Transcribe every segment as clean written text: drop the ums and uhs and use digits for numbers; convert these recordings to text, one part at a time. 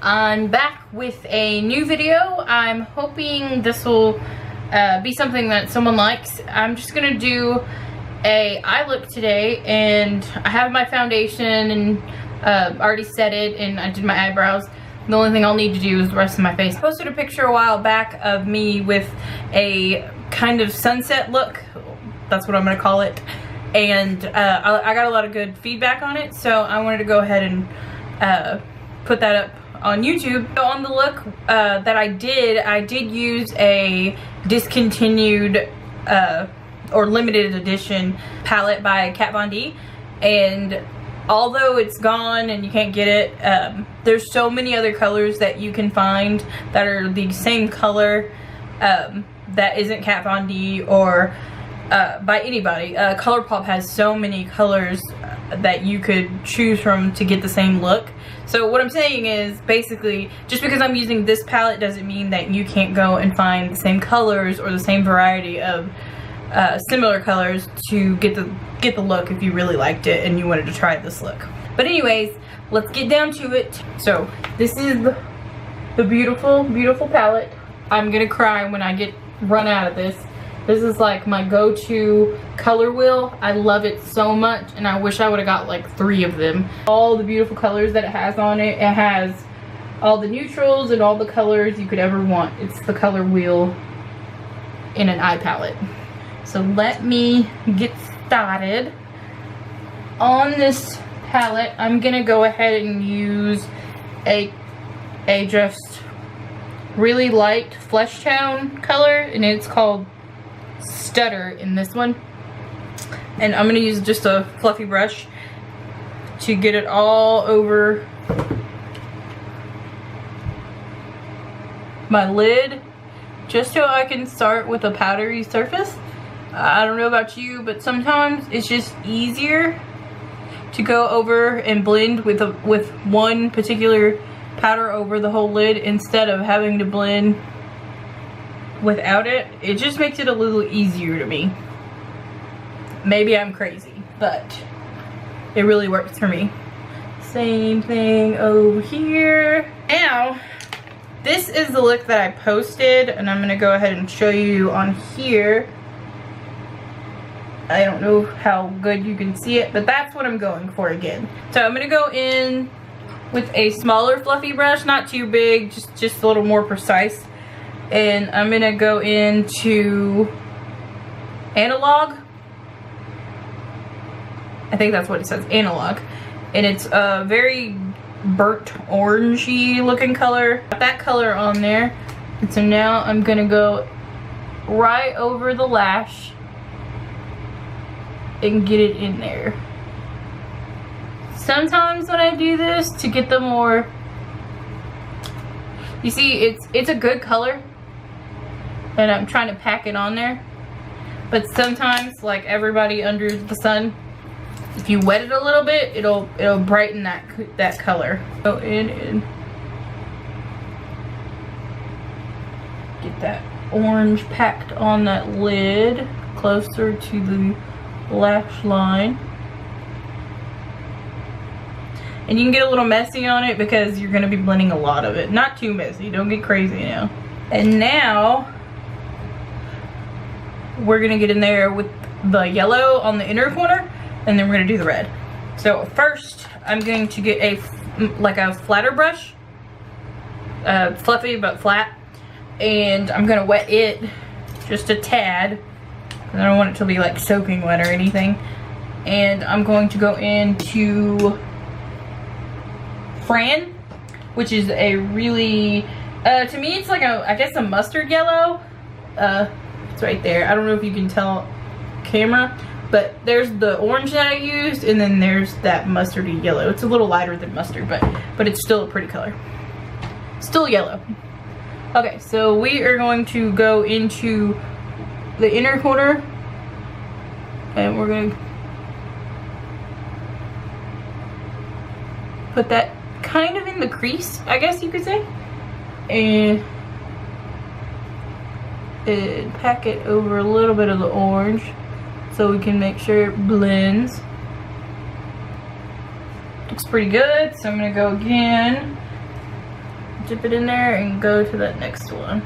I'm back with a new video. I'm hoping this will be something that someone likes. I'm just gonna do a eye look today, and I have my foundation and already set it, and I did my eyebrows. The only thing I'll need to do is the rest of my face. I posted a picture a while back of me with a kind of sunset look. That's what I'm gonna call it. And I got a lot of good feedback on it, so I wanted to go ahead and put that up on YouTube. So on the look that I did use a discontinued or limited edition palette by Kat Von D, and although it's gone and you can't get it, there's so many other colors that you can find that are the same color that isn't Kat Von D or by anybody. ColourPop has so many colors that you could choose from to get the same look. So what I'm saying is, basically, just because I'm using this palette doesn't mean that you can't go and find the same colors or the same variety of similar colors to get the look if you really liked it and you wanted to try this look. But anyways, let's get down to it. So this is the beautiful, beautiful palette. I'm gonna cry when I run out of this. This is like my go-to color wheel. I love it so much, and I wish I would have got like 3 of them. All the beautiful colors that it has on it. It has all the neutrals and all the colors you could ever want. It's the color wheel in an eye palette. So let me get started. On this palette, I'm gonna go ahead and use a just really light flesh tone color, and it's called Stutter in this one. And I'm gonna use just a fluffy brush to get it all over my lid, just so I can start with a powdery surface. I don't know about you, but sometimes it's just easier to go over and blend with one particular powder over the whole lid instead of having to blend without it. It just makes it a little easier to me. Maybe I'm crazy, but it really works for me. Same thing over here. Now, this is the look that I posted, and I'm gonna go ahead and show you on here. I don't know how good you can see it, but that's what I'm going for again. So I'm gonna go in with a smaller fluffy brush, not too big, just a little more precise. And I'm gonna go into Analog. I think that's what it says, Analog. And it's a very burnt orangey looking color. Got that color on there. And so now I'm gonna go right over the lash and get it in there. Sometimes when I do this to get the more, you see, it's a good color, and I'm trying to pack it on there. But sometimes, like everybody under the sun, if you wet it a little bit, it'll brighten that color. Go in and get that orange packed on that lid closer to the lash line. And you can get a little messy on it because you're going to be blending a lot of it. Not too messy, don't get crazy now. And now we're going to get in there with the yellow on the inner corner, and then we're going to do the red. So first I'm going to get a flatter brush, fluffy but flat, and I'm going to wet it just a tad. I don't want it to be like soaking wet or anything. And I'm going to go into Fran, which is a really, to me it's like I guess a mustard yellow. It's right there. I don't know if you can tell camera, but there's the orange that I used, and then there's that mustardy yellow. It's a little lighter than mustard, but it's still a pretty color. Still yellow. Okay, so we are going to go into the inner corner, and we're going to put that kind of in the crease, I guess you could say, and pack it over a little bit of the orange so we can make sure it blends. Looks pretty good, so I'm gonna go again dip it in there and go to that next one.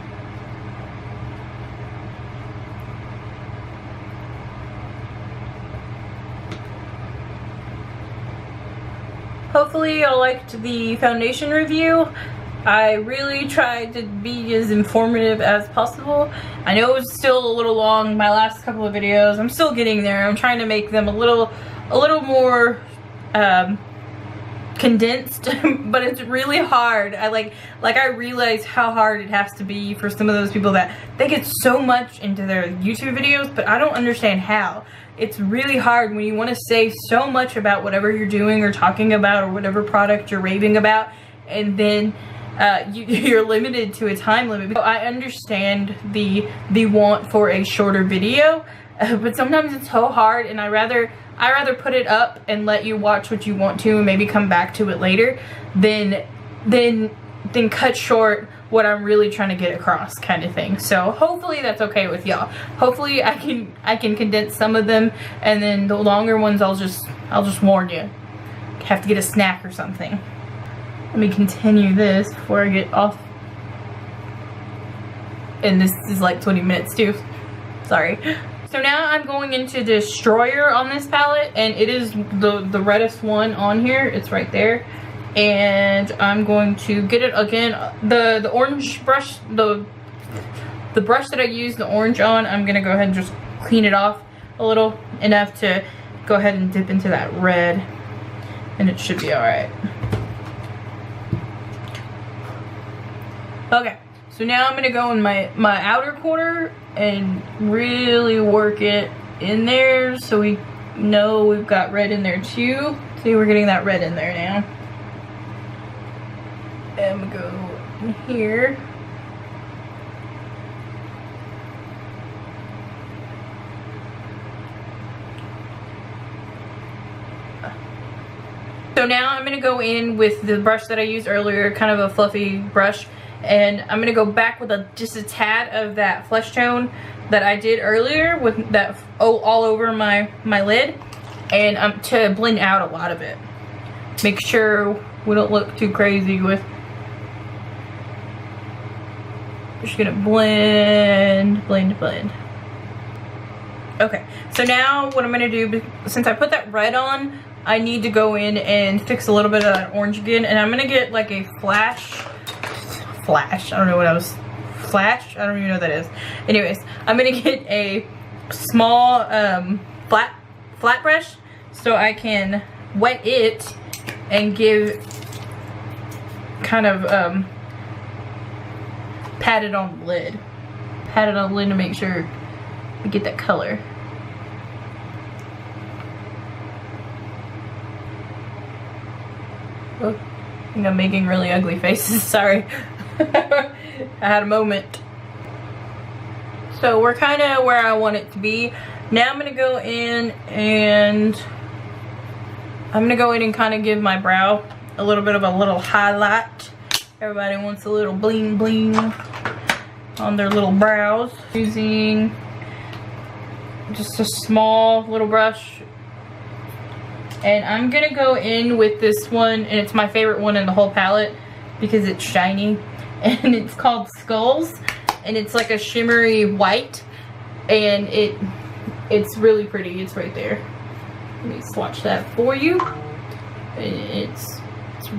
Hopefully y'all liked the foundation review. I really tried to be as informative as possible. I know it was still a little long, my last couple of videos. I'm still getting there. I'm trying to make them a little more condensed, but it's really hard. I realize how hard it has to be for some of those people that they get so much into their YouTube videos, but I don't understand how. It's really hard when you want to say so much about whatever you're doing or talking about or whatever product you're raving about, and then you're limited to a time limit. I understand the want for a shorter video, but sometimes it's so hard, and I rather put it up and let you watch what you want to and maybe come back to it later than cut short what I'm really trying to get across, kind of thing. So hopefully that's okay with y'all. Hopefully I can condense some of them, and then the longer ones I'll just warn you. Have to get a snack or something. Let me continue this before I get off. And this is like 20 minutes too. Sorry. So now I'm going into Destroyer on this palette, and it is the reddest one on here. It's right there. And I'm going to get it again. The orange brush, the brush that I used the orange on, I'm gonna go ahead and just clean it off a little, enough to go ahead and dip into that red, and it should be alright. Okay, so now I'm gonna go in my outer corner and really work it in there so we know we've got red in there too. See, we're getting that red in there now. And I'm gonna go in here. So now I'm gonna go in with the brush that I used earlier, kind of a fluffy brush, and I'm gonna go back with just a tad of that flesh tone that I did earlier with that all over my lid, and to blend out a lot of it. Make sure we don't look too crazy with. Just gonna blend. Okay, so now what I'm gonna do, since I put that red on, I need to go in and fix a little bit of that orange again, and I'm gonna get like a flash, I don't know what I was, flash? I don't even know what that is. Anyways, I'm gonna get a small flat brush so I can wet it and give kind of pat it on the lid. Pat it on the lid to make sure we get that color. Oh, I think I'm making really ugly faces, sorry. I had a moment. So we're kind of where I want it to be. Now I'm going to go in and kind of give my brow a little bit of a little highlight. Everybody wants a little bling bling on their little brows. Using just a small little brush. And I'm going to go in with this one, and it's my favorite one in the whole palette because it's shiny. And it's called Skulls, and it's like a shimmery white, and it's really pretty. It's right there. Let me swatch that for you. It's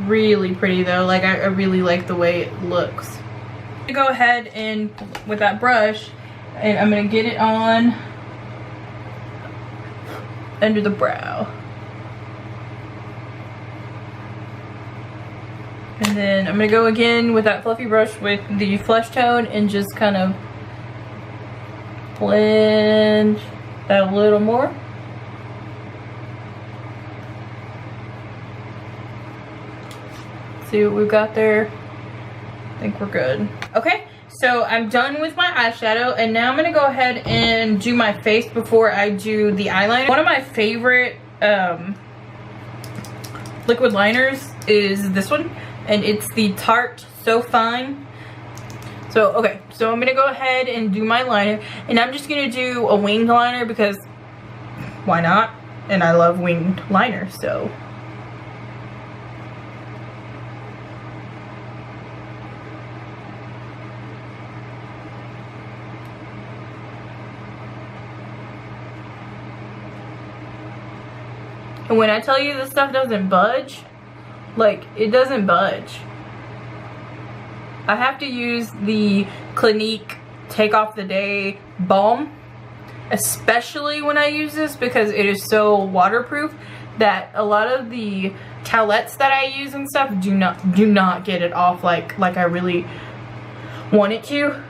really pretty though. Like I really like the way it looks. I'm gonna go ahead and with that brush, and I'm gonna get it on under the brow. And then I'm going to go again with that fluffy brush with the flesh tone and just kind of blend that a little more. See what we've got there? I think we're good. Okay, so I'm done with my eyeshadow, and now I'm going to go ahead and do my face before I do the eyeliner. One of my favorite liquid liners is this one. And it's the Tarte So Fine. So, okay. So, I'm going to go ahead and do my liner. And I'm just going to do a winged liner because why not? And I love winged liners, so. And when I tell you this stuff doesn't budge, like, it doesn't budge. I have to use the Clinique Take Off the Day Balm, especially when I use this, because it is so waterproof that a lot of the towelettes that I use and stuff do not get it off like I really want it to.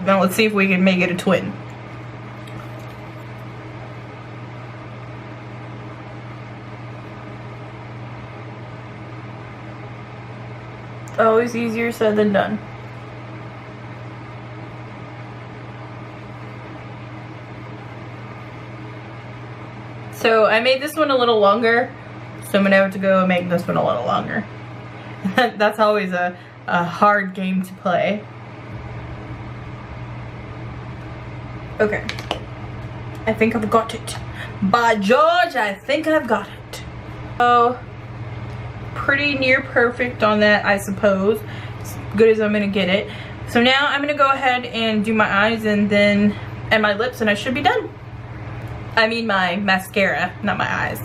Now let's see if we can make it a twin. Always easier said than done. So I made this one a little longer, so I'm gonna have to go make this one a little longer. That's always a hard game to play. Okay, I think I've got it. By George, I think I've got it. So, pretty near perfect on that, I suppose. As good as I'm gonna get it. So now I'm gonna go ahead and do my eyes and my lips, and I should be done. I mean my mascara, not my eyes.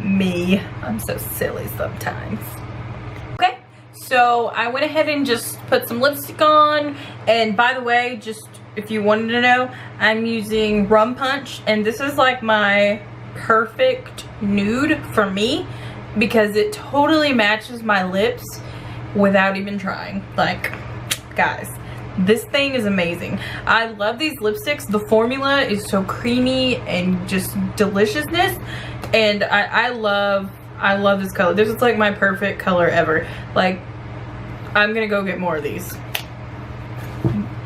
Me, I'm so silly sometimes. Okay, so I went ahead and just put some lipstick on, and by the way, just if you wanted to know, I'm using Rum Punch, and this is like my perfect nude for me because it totally matches my lips without even trying. Like, guys, this thing is amazing. I love these lipsticks. The formula is so creamy and just deliciousness, and I love this color. This is like my perfect color ever. Like, I'm gonna go get more of these.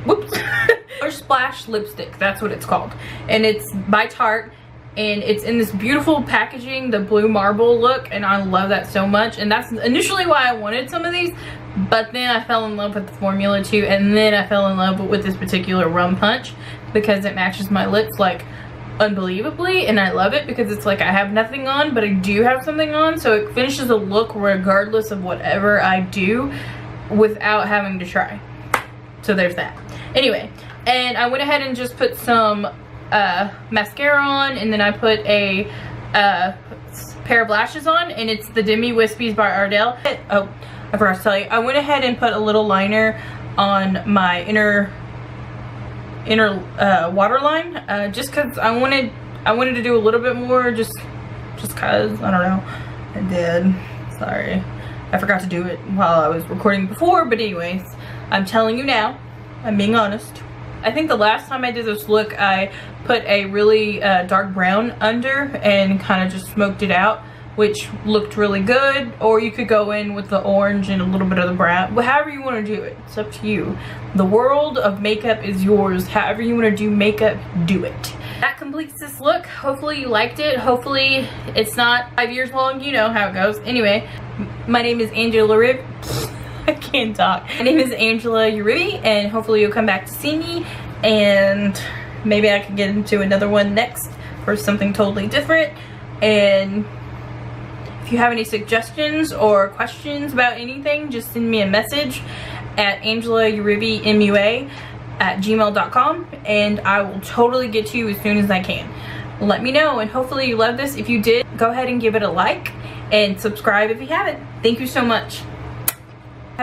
Whoops. Splash lipstick, that's what it's called, and it's by Tarte, and it's in this beautiful packaging, the blue marble look, and I love that so much. And that's initially why I wanted some of these, but then I fell in love with the formula too, and then I fell in love with this particular Rum Punch because it matches my lips like unbelievably, and I love it because it's like I have nothing on but I do have something on, so it finishes a look regardless of whatever I do without having to try. So there's that. Anyway, and I went ahead and just put some mascara on, and then I put a pair of lashes on, and it's the Demi Wispies by Ardell. Oh, I forgot to tell you, I went ahead and put a little liner on my inner waterline, just because I wanted to do a little bit more, just cause, I don't know. I did. Sorry. I forgot to do it while I was recording before, but anyways, I'm telling you now. I'm being honest. I think the last time I did this look, I put a really dark brown under and kind of just smoked it out, which looked really good. Or you could go in with the orange and a little bit of the brown. However you want to do it, it's up to you. The world of makeup is yours. However you want to do makeup, do it. That completes this look. Hopefully you liked it. Hopefully it's not 5 years long. You know how it goes. Anyway, my name is Angela Urive. I can't talk. My name is Angela Urive, and hopefully you'll come back to see me, and maybe I can get into another one next for something totally different. And if you have any suggestions or questions about anything, just send me a message at angelaurivemua@gmail.com, and I will totally get to you as soon as I can. Let me know, and hopefully you love this. If you did, go ahead and give it a like and subscribe if you haven't. Thank you so much.